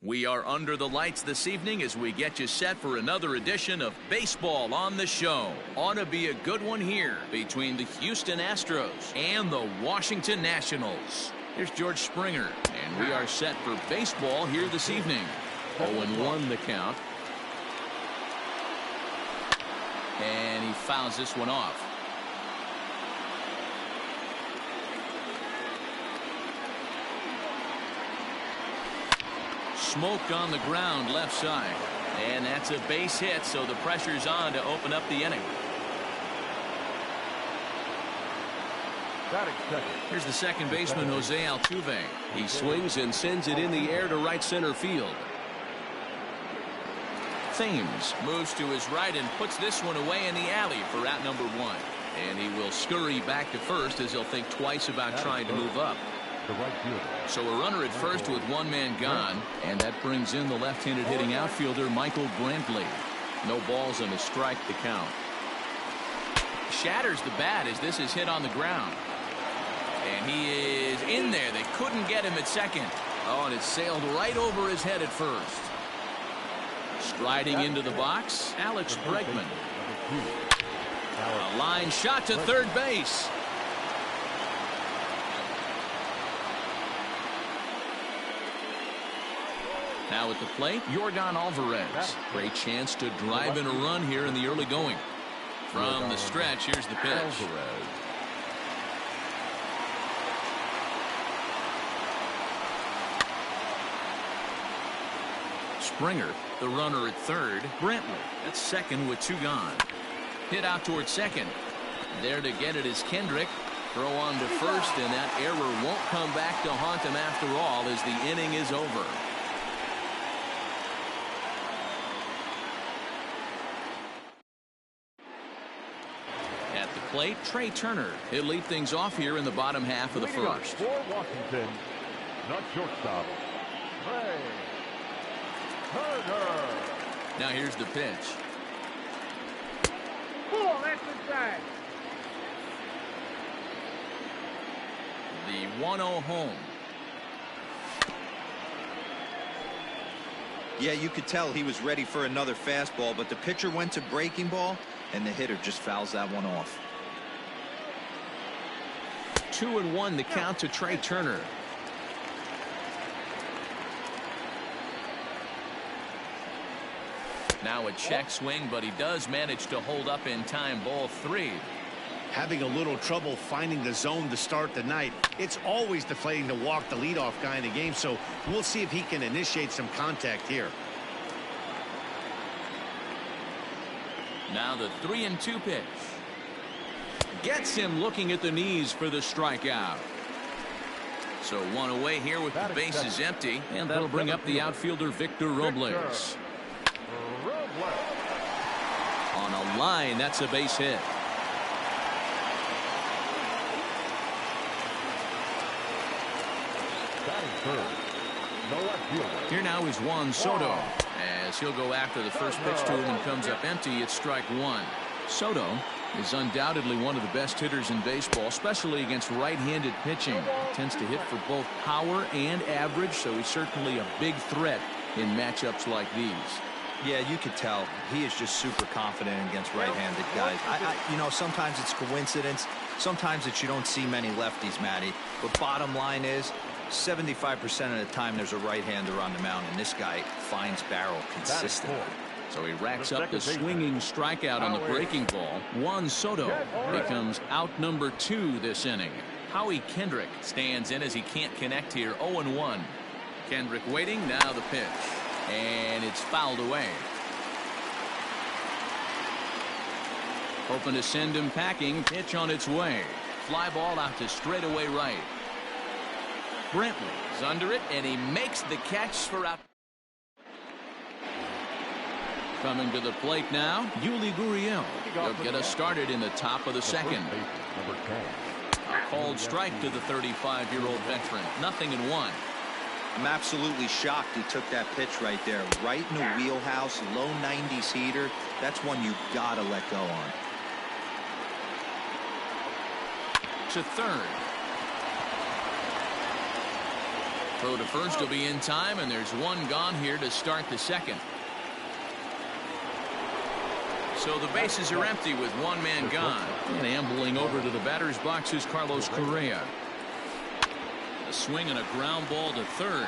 We are under the lights this evening as we get you set for another edition of Baseball on the Show. Ought to be a good one here between the Houston Astros and the Washington Nationals. Here's George Springer, and we are set for baseball here this evening. 0-1 the count. And he fouls this one off. Smoked on the ground left side. And that's a base hit, so the pressure's on to open up the inning. Here's the second baseman, Jose Altuve. He swings and sends it in the air to right center field. Thames moves to his right and puts this one away in the alley for out number 1. And he will scurry back to first as he'll think twice about trying to move up. So a runner at first with one man gone, and that brings in the left-handed hitting outfielder Michael Brantley. No balls and a strike to count. Shatters the bat as this is hit on the ground. And he is in there. They couldn't get him at second. Oh, and it sailed right over his head at first. Striding into the box, Alex Bregman. A line shot to third base. Now at the plate, Yordan Alvarez. Great chance to drive in a run here in the early going. From the stretch, here's the pitch. Springer, the runner at third. Brantley at second with 2 gone. Hit out towards second. There to get it is Kendrick. Throw on to first, and that error won't come back to haunt him after all as the inning is over. Plate, Trey Turner. He'll lead things off here in the bottom half of the first. For Washington, not shortstop, Trey Turner. Now here's the pitch. Cool, that's inside. The 1-0 home. Yeah, you could tell he was ready for another fastball, but the pitcher went to breaking ball, and the hitter just fouls that one off. 2-1 the count to Trey Turner. Now a check swing, but he does manage to hold up in time. Ball 3. Having a little trouble finding the zone to start the night. It's always deflating to walk the leadoff guy in the game, so we'll see if he can initiate some contact here. Now the 3-2 pitch. Gets him looking at the knees for the strikeout. So one away here with the bases empty, and that'll bring up the outfielder Victor Robles. On a line, that's a base hit. Here now is Juan Soto as he'll go after the first pitch to him and comes up empty. It's strike 1. Soto is undoubtedly one of the best hitters in baseball, especially against right-handed pitching. He tends to hit for both power and average, so he's certainly a big threat in matchups like these. Yeah, you could tell he is just super confident against right-handed guys. You know, sometimes it's coincidence. Sometimes it's you don't see many lefties, Matty. But bottom line is 75% of the time there's a right-hander on the mound, and this guy finds barrel consistently. So he racks up the swinging strikeout on the breaking ball. Juan Soto becomes out number 2 this inning. Howie Kendrick stands in as he can't connect here. 0-1. Kendrick waiting. Now the pitch. And it's fouled away. Hoping to send him packing. Pitch on its way. Fly ball out to straightaway right. Brantley is under it, and he makes the catch for out. Coming to the plate now, Yuli Gurriel. He'll get us started in the top of the second. A called strike to the 35-year-old veteran. 0-1. I'm absolutely shocked he took that pitch right there. Right in the wheelhouse, low 90s heater. That's one you gotta let go on. To third. Throw to first will be in time, and there's one gone here to start the second. So the bases are empty with one man gone. And ambling over to the batter's box is Carlos Correa. A swing and a ground ball to third.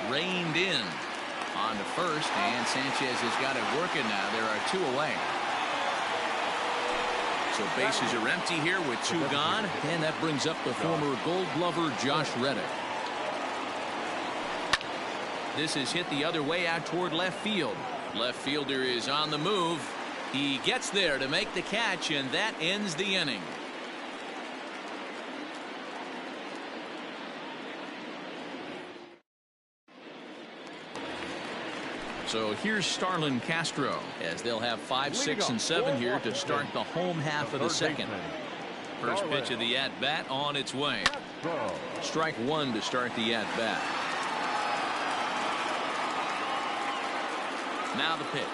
Reined in. On to first, and Sanchez has got it working now. There are two away. So bases are empty here with two gone, and that brings up the former Gold Glover Josh Reddick. This is hit the other way out toward left field. Left fielder is on the move. He gets there to make the catch, and that ends the inning. So here's Starlin Castro as they'll have 5, 6, and 7 here to start the home half of the second. First pitch of the at-bat on its way. Strike one to start the at-bat. Now the pitch.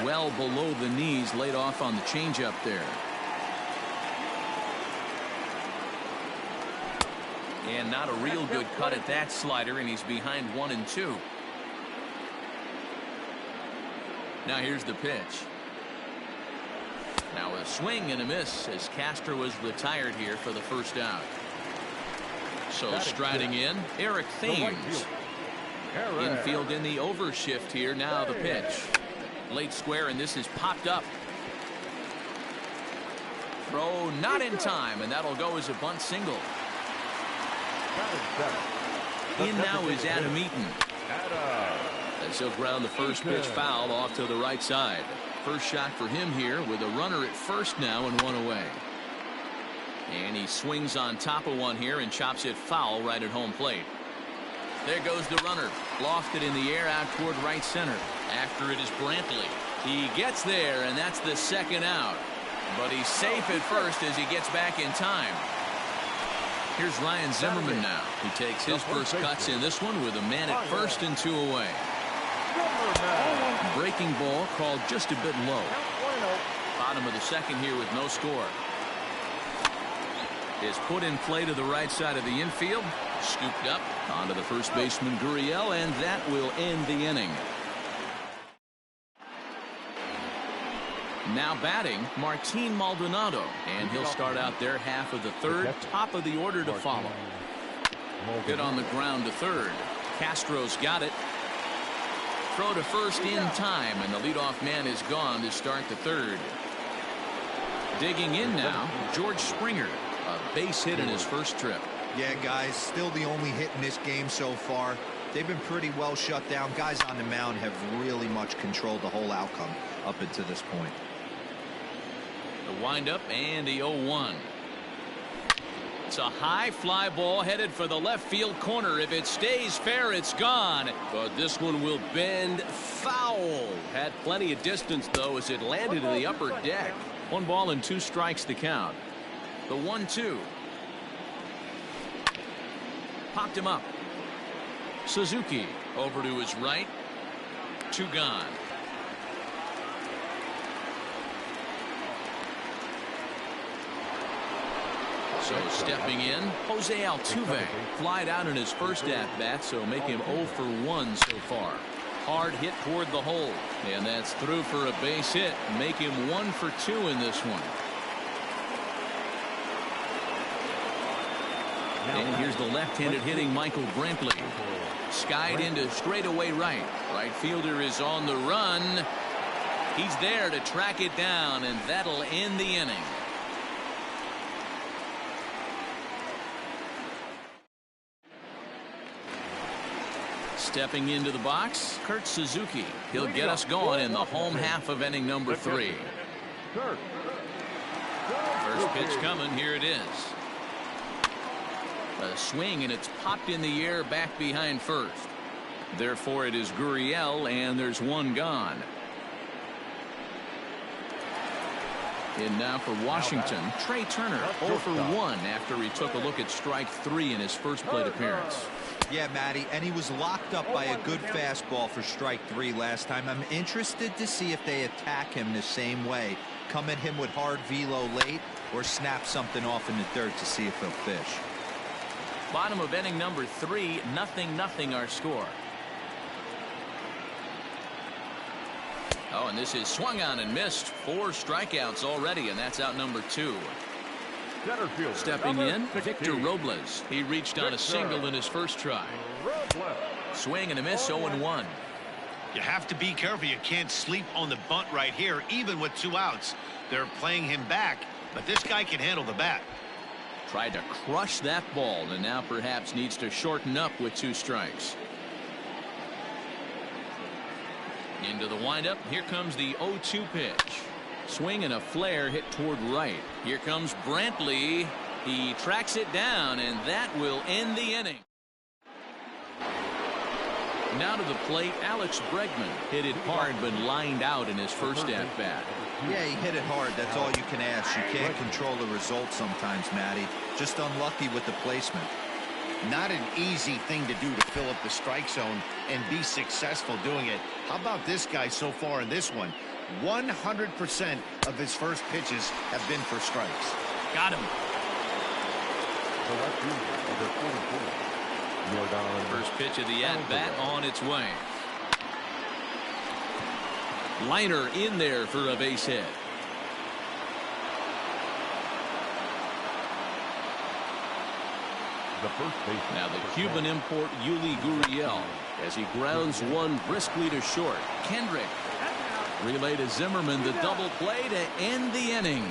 Well below the knees, laid off on the changeup there. And not a real good cut at that slider, and he's behind 1-2. Now here's the pitch. Now a swing and a miss as Castro is retired here for the first out. So striding in, Eric Thames. Infield in the overshift here. Now the pitch. Late square, and this is popped up. Throw not in time, and that'll go as a bunt single. In now is Adam Eaton. As he'll ground the first pitch foul off to the right side. First shot for him here with a runner at first now and one away. And he swings on top of one here and chops it foul right at home plate. There goes the runner. Lofted in the air out toward right center. After it is Brantley. He gets there, and that's the second out. But he's safe at first as he gets back in time. Here's Ryan Zimmerman now. He takes his first cuts in this one with a man at first and two away. Breaking ball called just a bit low. Bottom of the second here with no score. Is put in play to the right side of the infield. Scooped up onto the first baseman Gurriel, and that will end the inning. Now batting, Martin Maldonado, and he'll start out their half of the third. Top of the order to follow. Hit on the ground to third. Castro's got it. Throw to first in time, and the leadoff man is gone to start the third. Digging in now, George Springer. A base hit in his first trip. Yeah, guys, still the only hit in this game so far. They've been pretty well shut down. Guys on the mound have really much controlled the whole outcome up until this point. The windup and the 0-1. It's a high fly ball headed for the left field corner. If it stays fair, it's gone. But this one will bend foul. Had plenty of distance, though, as it landed in the upper deck. 1 ball and 2 strikes to count. The 1-2. Popped him up. Suzuki over to his right. 2 gone. So stepping in, Jose Altuve. Flied out in his first at-bat, so make him 0 for 1 so far. Hard hit toward the hole, and that's through for a base hit. Make him 1 for 2 in this one. And here's the left-handed hitting Michael Brantley. Skied into straightaway right. Right fielder is on the run. He's there to track it down, and that'll end the inning. Stepping into the box, Kurt Suzuki. He'll get us going in the home half of inning number 3. First pitch coming. Here it is. A swing, and it's popped in the air back behind first. Therefore, it is Gurriel, and there's 1 gone. In now for Washington, Trey Turner, 0 for 1 after he took a look at strike 3 in his first plate appearance. Yeah, Matty, and he was locked up by a good fastball for strike 3 last time. I'm interested to see if they attack him the same way. Come at him with hard velo late, or snap something off in the dirt to see if he'll fish. Bottom of inning number 3, 0-0 our score. Oh, and this is swung on and missed. 4 strikeouts already, and that's out number 2. Stepping in, Victor Robles. He reached on a single in his first try. Swing and a miss, 0-1. You have to be careful. You can't sleep on the bunt right here, even with 2 outs. They're playing him back, but this guy can handle the bat. Tried to crush that ball, and now perhaps needs to shorten up with 2 strikes. Into the windup. Here comes the 0-2 pitch. Swing and a flare hit toward right. Here comes Brantley. He tracks it down, and that will end the inning. Now to the plate, Alex Bregman hit it hard but lined out in his first at-bat. Yeah, he hit it hard. That's all you can ask. You can't control the result sometimes, Matty. Just unlucky with the placement. Not an easy thing to do to fill up the strike zone and be successful doing it. How about this guy so far in this one? 100% of his first pitches have been for strikes. Got him. First pitch of the at-bat on its way. Liner in there for a base hit. Now the Cuban import Yuli Gurriel as he grounds one briskly to short. Kendrick relay to Zimmerman, the double play to end the inning.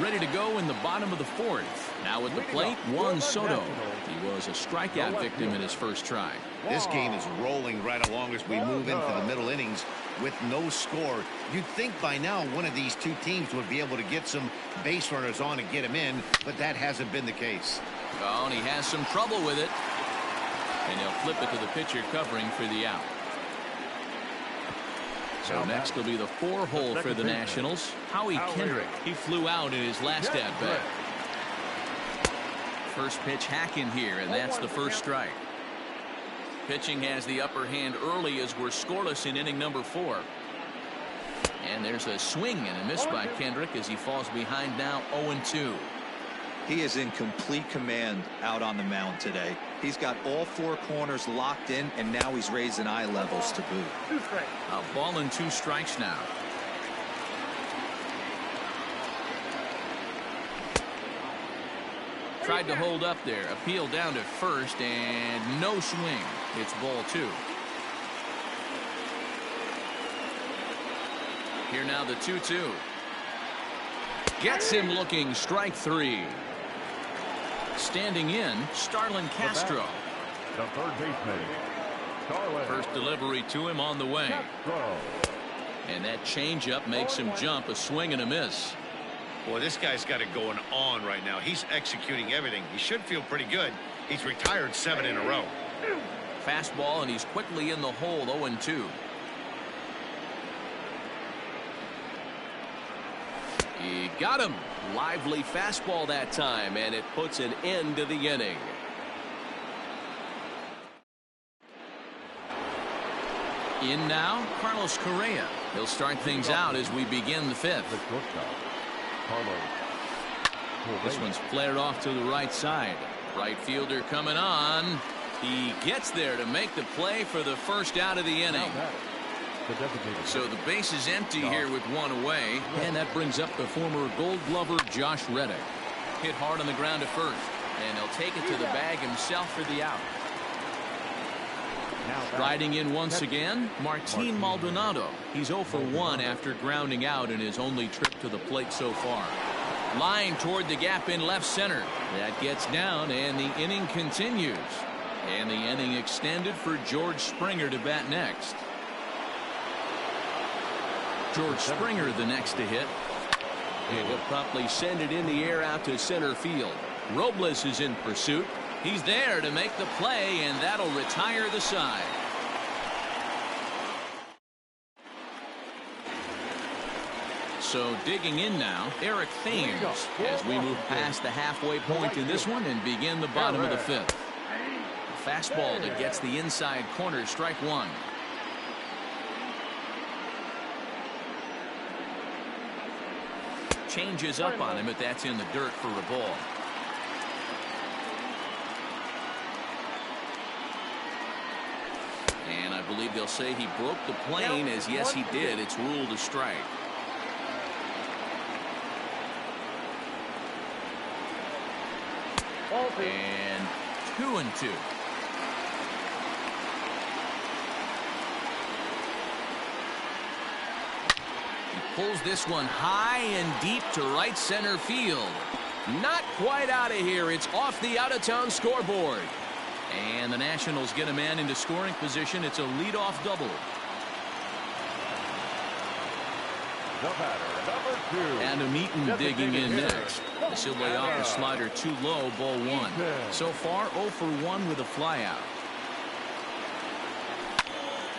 Ready to go in the bottom of the 4th. Now at the plate, Juan Soto. He was a strikeout victim in his first try. This game is rolling right along as we move into the middle innings with no score. You'd think by now one of these 2 teams would be able to get some base runners on and get him in, but that hasn't been the case. Oh, and he has some trouble with it. And he'll flip it to the pitcher covering for the out. So next will be the 4-hole for the Nationals. Howie Kendrick. He flew out in his last at-bat. First pitch hack in here, and that's the first strike. Pitching has the upper hand early as we're scoreless in inning number 4. And there's a swing and a miss by Kendrick as he falls behind now 0-2. He is in complete command out on the mound today. He's got all 4 corners locked in, and now he's raising eye levels to boot. A ball and 2 strikes now. Tried to hold up there. Appeal down to first, and no swing. It's ball 2. Here now the 2-2. Gets him looking, strike 3. Standing in, Starlin Castro. The third baseman, Starlin. First delivery to him on the way. And that changeup makes him jump, a swing and a miss. Boy, this guy's got it going on right now. He's executing everything. He should feel pretty good. He's retired 7 in a row. Fastball, and he's quickly in the hole, 0-2. He got him. Lively fastball that time, and it puts an end to the inning. In now, Carlos Correa. He'll start things out as we begin the 5th. This one's flared off to the right side. Right fielder coming on. He gets there to make the play for the first out of the inning. So the base is empty here with 1 away, and that brings up the former Gold Glover Josh Reddick. Hit hard on the ground at first, and he'll take it to the bag himself for the out. Riding in once again, Martin Maldonado. He's 0 for 1 after grounding out in his only trip to the plate so far. Line toward the gap in left center. That gets down, and the inning continues. And the inning extended for George Springer to bat next. George Springer the next to hit. And he'll promptly send it in the air out to center field. Robles is in pursuit. He's there to make the play, and that'll retire the side. So digging in now, Eric Thames as we move past the halfway point in this one and begin the bottom of the 5th. Fastball that gets the inside corner, strike 1. changes up on him, but that's in the dirt for a ball. And I believe they'll say he broke the plane, as yes he did. It's ruled a strike. And 2-2. He pulls this one high and deep to right center field. Not quite out of here. It's off the out-of-town scoreboard. And the Nationals get a man into scoring position. It's a leadoff double. The batter, number 2. Adam Eaton digging in next. This will lay off the slider too low, ball 1. So far, 0 for 1 with a flyout.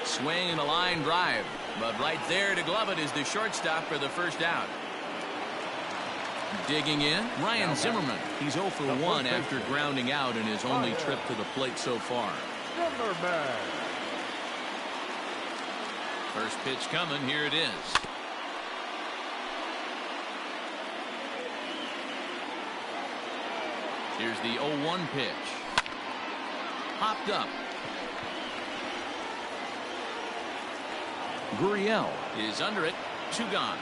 Swing and a line drive. But right there to glove it is the shortstop for the first out. Digging in, Ryan Zimmerman. He's 0 for 1 after grounding out in his only trip to the plate so far. Zimmerman. First pitch coming. Here it is. Here's the 0-1 pitch. Popped up. Gurriel is under it. 2 gone.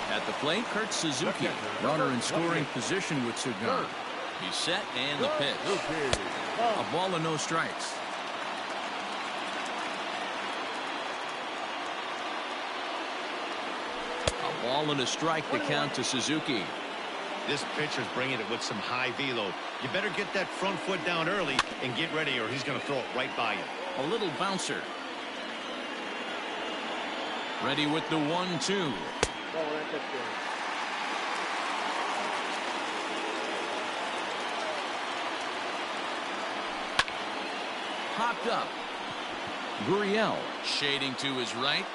At the plate, Kurt Suzuki. Runner in scoring position with Sugar. He's set, and the pitch. A ball and no strikes. A ball and a strike to count to Suzuki. This pitcher's bringing it with some high velo. You better get that front foot down early and get ready, or he's going to throw it right by you. A little bouncer. Ready with the 1-2. Popped up. Gurriel shading to his right.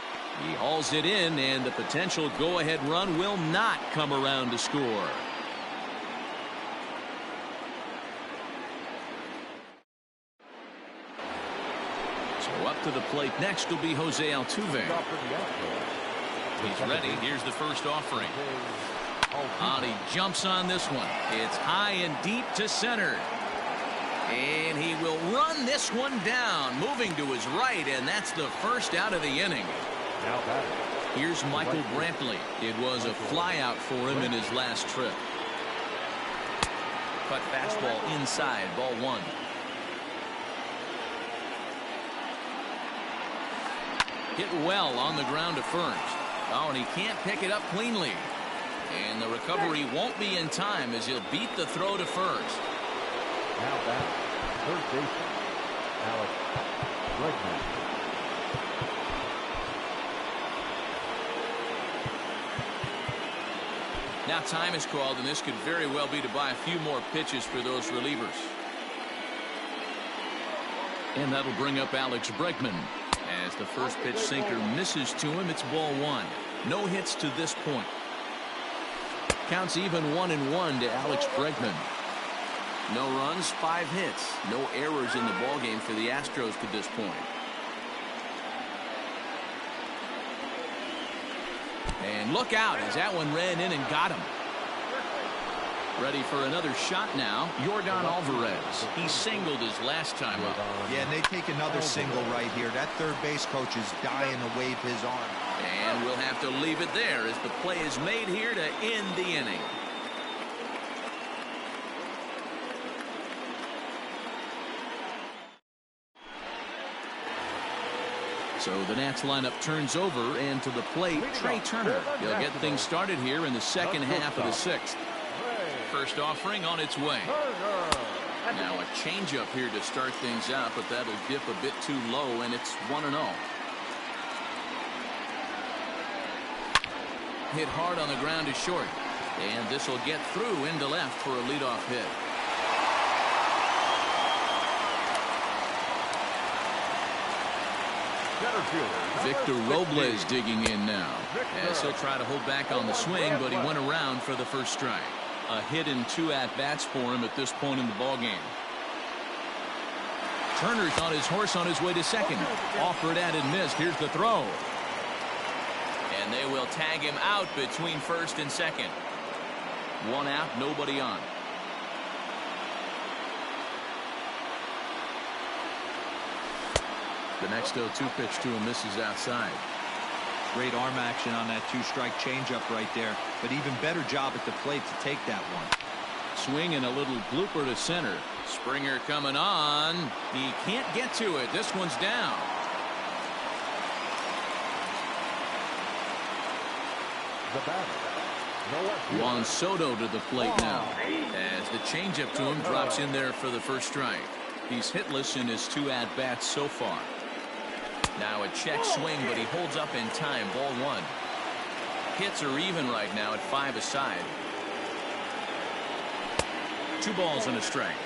He hauls it in, and the potential go-ahead run will not come around to score. So up to the plate next will be Jose Altuve. He's ready. Here's the first offering. And he jumps on this one. It's high and deep to center. And he will run this one down, moving to his right, and that's the first out of the inning. Here's Michael Brantley. It was a flyout for him in his last trip. Cut fastball inside, ball 1. Hit well on the ground to first. Oh, and he can't pick it up cleanly. And the recovery won't be in time as he'll beat the throw to first. Now back, third baseman, Alex Bregman. Now time is called, and this could very well be to buy a few more pitches for those relievers. And that'll bring up Alex Bregman. As the first pitch sinker misses to him, it's ball 1. No hits to this point. Counts even 1-1 to Alex Bregman. No runs, 5 hits. No errors in the ballgame for the Astros to this point. And look out as that one ran in and got him. Ready for another shot now. Yordan Alvarez. He singled his last time up. Yeah, and they take another single right here. That third base coach is dying to wave his arm. And we'll have to leave it there as the play is made here to end the inning. So the Nats lineup turns over, and to the plate, Trey Turner. He'll get things started here in the second half of the 6th. First offering on its way. Now a changeup here to start things out, but that'll dip a bit too low, and it's 1-0. Hit hard on the ground to short, and this will get through into left for a leadoff hit. Victor Robles digging in now, as he'll try to hold back on the swing, but he went around for the first strike. A hit and 2 at-bats for him at this point in the ballgame. Turner's on his horse on his way to second. Offered at and missed. Here's the throw. And they will tag him out between first and second. One out, nobody on. The next 0-2 pitch to him misses outside. Great arm action on that two-strike changeup right there, but even better job at the plate to take that one. Swing and a little blooper to center. Springer coming on. He can't get to it. This one's down. The batter, Juan Soto to the plate now, as the changeup to him drops in there for the first strike. He's hitless in his 2 at-bats so far. Now a check swing, but he holds up in time. Ball 1. Hits are even right now at 5 aside. 2 balls and a strike.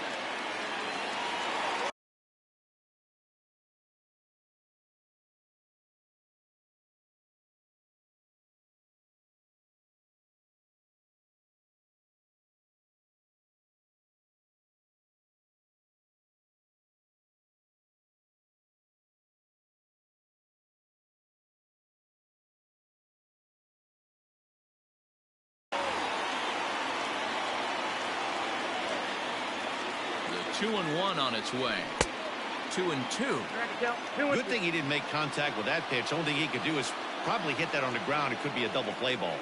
The 2-1 on its way. 2-2. Good thing he didn't make contact with that pitch. Only thing he could do is probably hit that on the ground. It could be a double play ball.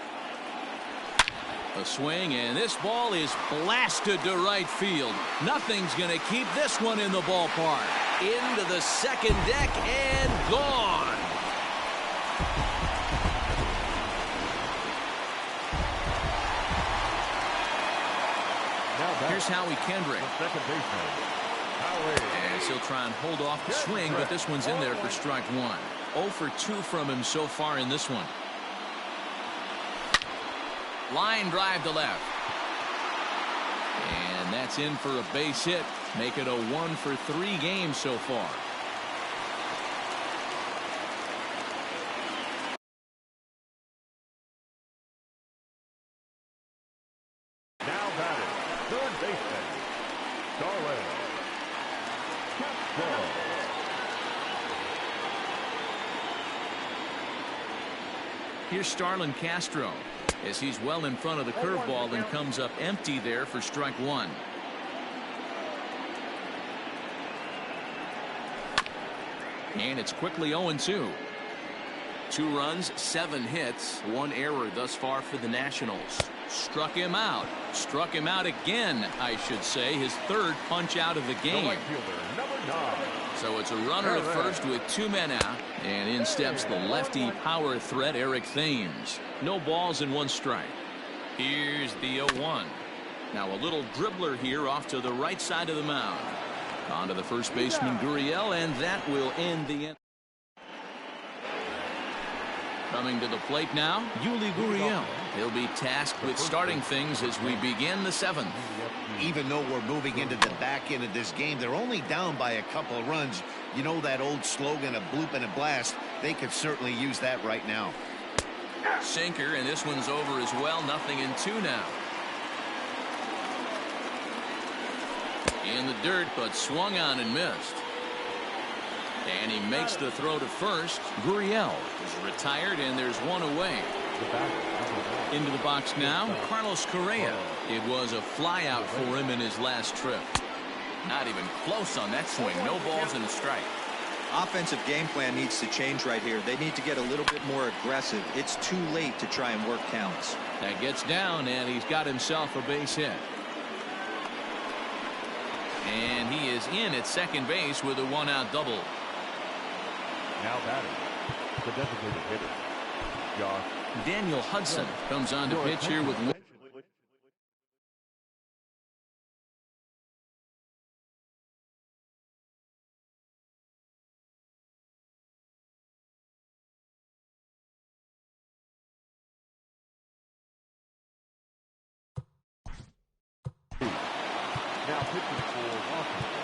A swing, and this ball is blasted to right field. Nothing's going to keep this one in the ballpark. Into the second deck and gone. Here's Howie Kendrick. second baseman, Howie. As he'll try and hold off the swing, but this one's in there for strike 1. 0 for 2 from him so far in this one. Line drive to left. And that's in for a base hit. Make it a 1 for 3 game so far. Now batting, third baseman, Starlin. Here's Starlin Castro, as he's well in front of the curveball and comes up empty there for strike 1. And it's quickly 0-2. 2 runs, 7 hits, 1 error thus far for the Nationals. Struck him out. Struck him out again, I should say. His 3rd punch out of the game. Right fielder, number 9. So it's a runner at first with 2 men out. And in steps the lefty power threat, Eric Thames. No balls and 1 strike. Here's the 0-1. Now a little dribbler here off to the right side of the mound. On to the first baseman, Gurriel, and that will end the end. Coming to the plate now, Yuli Gurriel. He'll be tasked with starting things as we begin the 7th. Even though we're moving into the back end of this game, they're only down by a couple of runs. You know that old slogan, a bloop and a blast? They could certainly use that right now. Sinker, and this one's over as well. 0-2 now. In the dirt, but swung on and missed. And he makes the throw to first. Gurriel is retired, and there's 1 away. Into the box now, Carlos Correa. It was a fly out for him in his last trip. Not even close on that swing. No balls and a strike. Offensive game plan needs to change right here. They need to get a little bit more aggressive. It's too late to try and work counts. That gets down, and he's got himself a base hit. And he is in at second base with a 1-out double. Now batting, the designated hitter, Josh. Daniel Hudson comes on to pitch here with 1. Now pitching for Washington,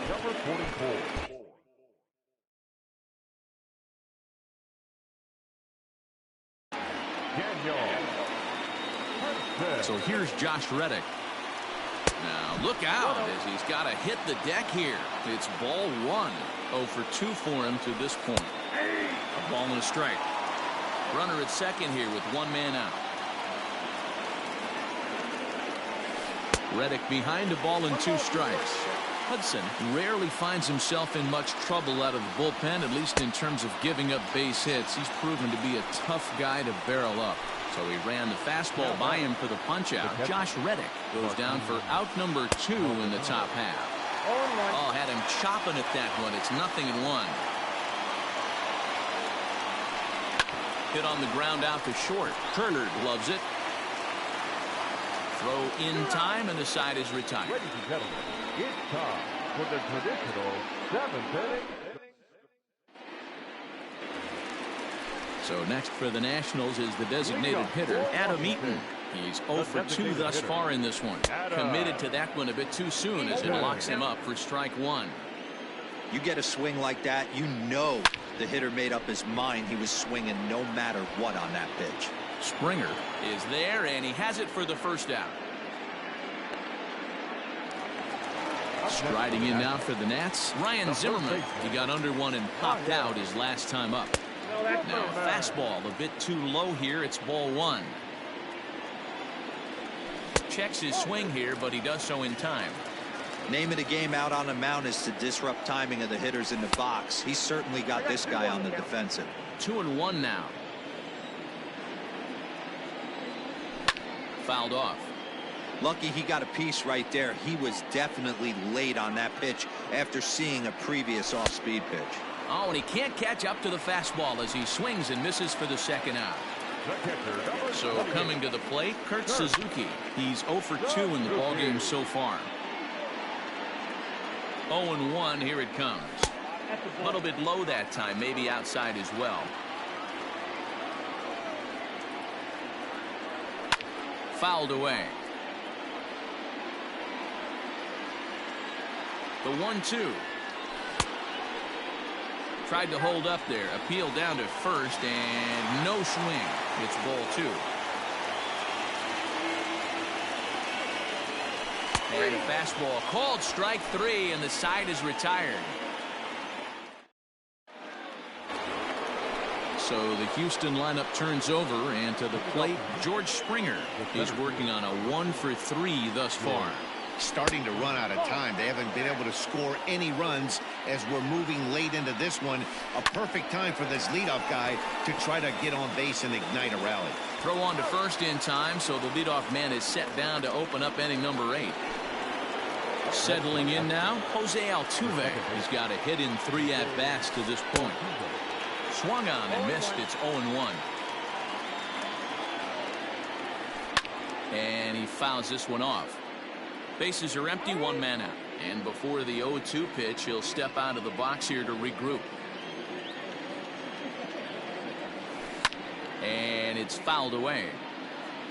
number 44. So here's Josh Reddick. Now look out as he's got to hit the deck here. It's ball 1. 0 for 2 for him to this point. A ball and a strike. Runner at second here with one man out. Reddick behind the ball and 2 strikes. Hudson rarely finds himself in much trouble out of the bullpen, at least in terms of giving up base hits. He's proven to be a tough guy to barrel up. So he ran the fastball by him for the punch out. Josh Reddick goes down for out number 2 in the top half. Oh, had him chopping at that one. It's 0-1. Hit on the ground out to short. Turner gloves it. Throw in time, and the side is retired. Ladies and gentlemen, it's time for the traditional 7th inning. So next for the Nationals is the designated hitter, Adam Eaton. He's 0 for 2 thus far in this one. Committed to that one a bit too soon as it locks him up for strike 1. You get a swing like that, you know the hitter made up his mind he was swinging no matter what on that pitch. Springer is there, and he has it for the first out. Striding in now for the Nats, Ryan Zimmerman. He got under one and popped out his last time up. Now a fastball a bit too low here. It's ball 1. Checks his swing here, but he does so in time. Name of the game out on the mound is to disrupt timing of the hitters in the box. He's certainly got this guy on the defensive. 2-1 now. Fouled off. Lucky he got a piece right there. He was definitely late on that pitch after seeing a previous off-speed pitch. Oh, and he can't catch up to the fastball as he swings and misses for the second out. So coming to the plate, Kurt Suzuki. He's 0 for 2 in the ballgame so far. 0-1, here it comes. A little bit low that time, maybe outside as well. Fouled away. The 1-2. Tried to hold up there. Appeal down to first, and no swing. It's ball 2. And a fastball called strike 3, and the side is retired. So the Houston lineup turns over, and to the plate, George Springer is working on a 1 for 3 thus far. Starting to run out of time. They haven't been able to score any runs as we're moving late into this one. A perfect time for this leadoff guy to try to get on base and ignite a rally. Throw on to first in time, so the leadoff man is set down to open up inning number 8. Settling in now, Jose Altuve. He's got a hit in 3 at-bats to this point. Swung on and missed. It's 0-1. And he fouls this one off. Bases are empty, 1 man out. And before the 0-2 pitch, he'll step out of the box here to regroup. And it's fouled away.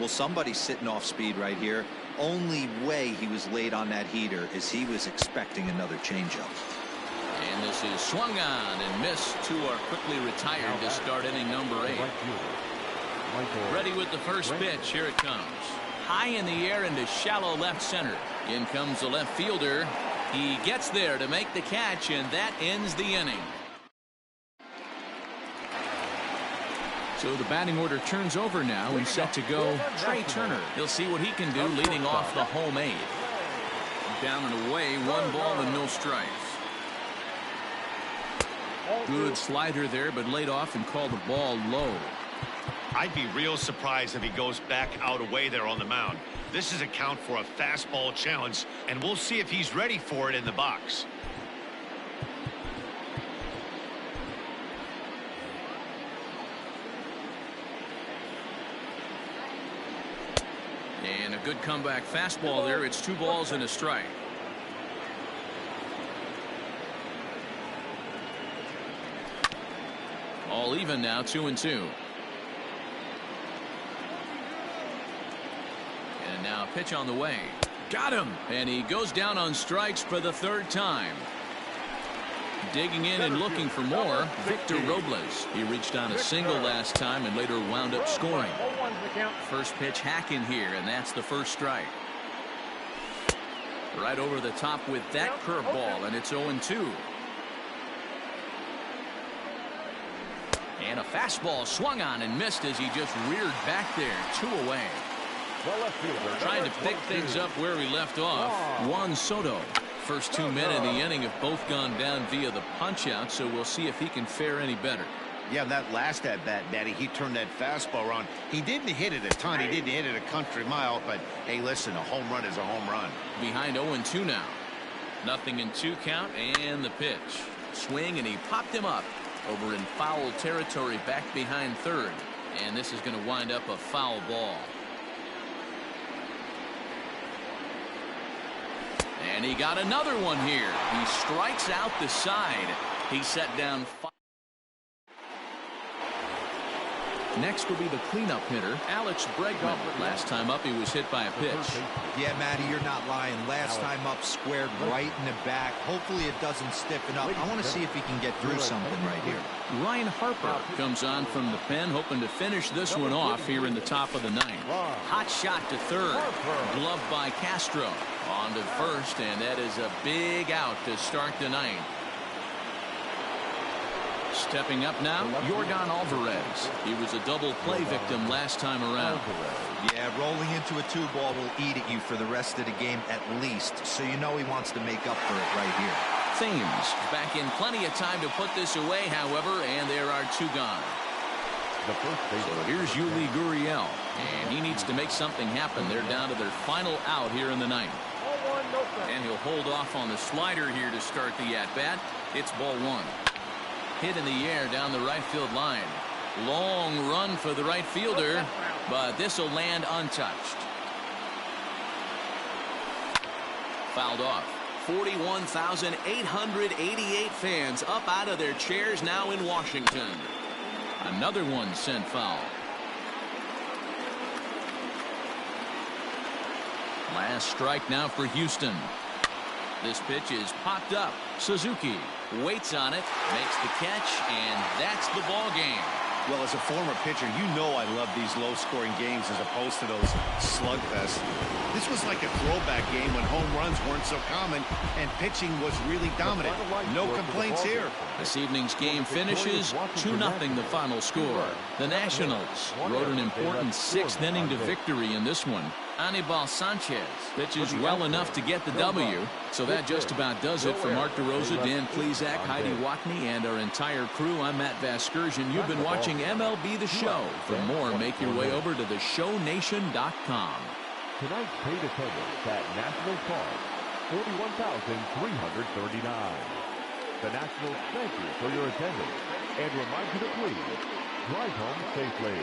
Well, somebody's sitting off speed right here. Only way he was late on that heater is he was expecting another changeup. And this is swung on and missed. 2 are quickly retired to start inning number 8. Ready with the first pitch. Here it comes. High in the air into shallow left center. In comes the left fielder. He gets there to make the catch, and that ends the inning. So the batting order turns over now and set to go Trey Turner. He'll see what he can do leading off the home 8. Down and away, 1 ball and no strikes. Good slider there, but laid off and called the ball low. I'd be real surprised if he goes back out away there on the mound. This is a count for a fastball challenge, and we'll see if he's ready for it in the box. And a good comeback fastball there. It's 2 balls and a strike. All even now, 2-2. And now a pitch on the way. Got him! And he goes down on strikes for the 3rd time. Digging in and looking for more, Victor Robles. He reached on a single last time and later wound up scoring. First pitch hacking here, and that's the first strike. Right over the top with that curveball, and it's 0-2. And a fastball swung on and missed as he just reared back there. 2 away. Trying to pick things up where he left off. Juan Soto. First 2 men in the inning have both gone down via the punch-out, so we'll see if he can fare any better. Yeah, that last at-bat, Matty, he turned that fastball around. He didn't hit it a ton. He didn't hit it a country mile, but, hey, listen, a home run is a home run. Behind 0-2 now. Nothing in 2 count, and the pitch. Swing, and he popped him up over in foul territory back behind third. And this is going to wind up a foul ball. And he got another one here. He strikes out the side. He set down 5. Next will be the cleanup hitter, Alex Bregman. Last time up, he was hit by a pitch. Yeah, Matty, you're not lying. Last time up, squared right in the back. Hopefully it doesn't stiffen up. I want to see if he can get through something right here. Ryan Harper comes on from the pen, hoping to finish this one off here in the top of the 9th. Hot shot to third. Gloved by Castro. On to first, and that is a big out to start the 9th. Stepping up now, Yordan Alvarez. He was a double play victim last time around. Yeah, rolling into a 2-ball will eat at you for the rest of the game at least, so you know he wants to make up for it right here. Thames back in plenty of time to put this away, however, and there are 2 gone. So here's Yuli Gurriel, and he needs to make something happen. They're down to their final out here in the 9th. And he'll hold off on the slider here to start the at-bat. It's ball 1. Hit in the air down the right field line. Long run for the right fielder, but this will land untouched. Fouled off. 41,888 fans up out of their chairs now in Washington. Another one sent foul. Last strike now for Houston. This pitch is popped up. Suzuki waits on it, makes the catch, and that's the ball game. Well, as a former pitcher, you know I love these low-scoring games as opposed to those slugfests. This was like a throwback game when home runs weren't so common and pitching was really dominant. No complaints here. This evening's game finishes 2-0 the final score. The Nationals rode an important 6th inning to victory in this one. Anibal Sanchez pitches well enough to get the W. So that just about does it for Mark DeRosa, Dan Plesac, Heidi Watney, and our entire crew. I'm Matt Vasgersian. You've been watching MLB The Show. For more, make your way over to theshownation.com. Tonight's paid attendance at National Park, 41,339. The Nationals thank you for your attendance and remind you to please drive home safely.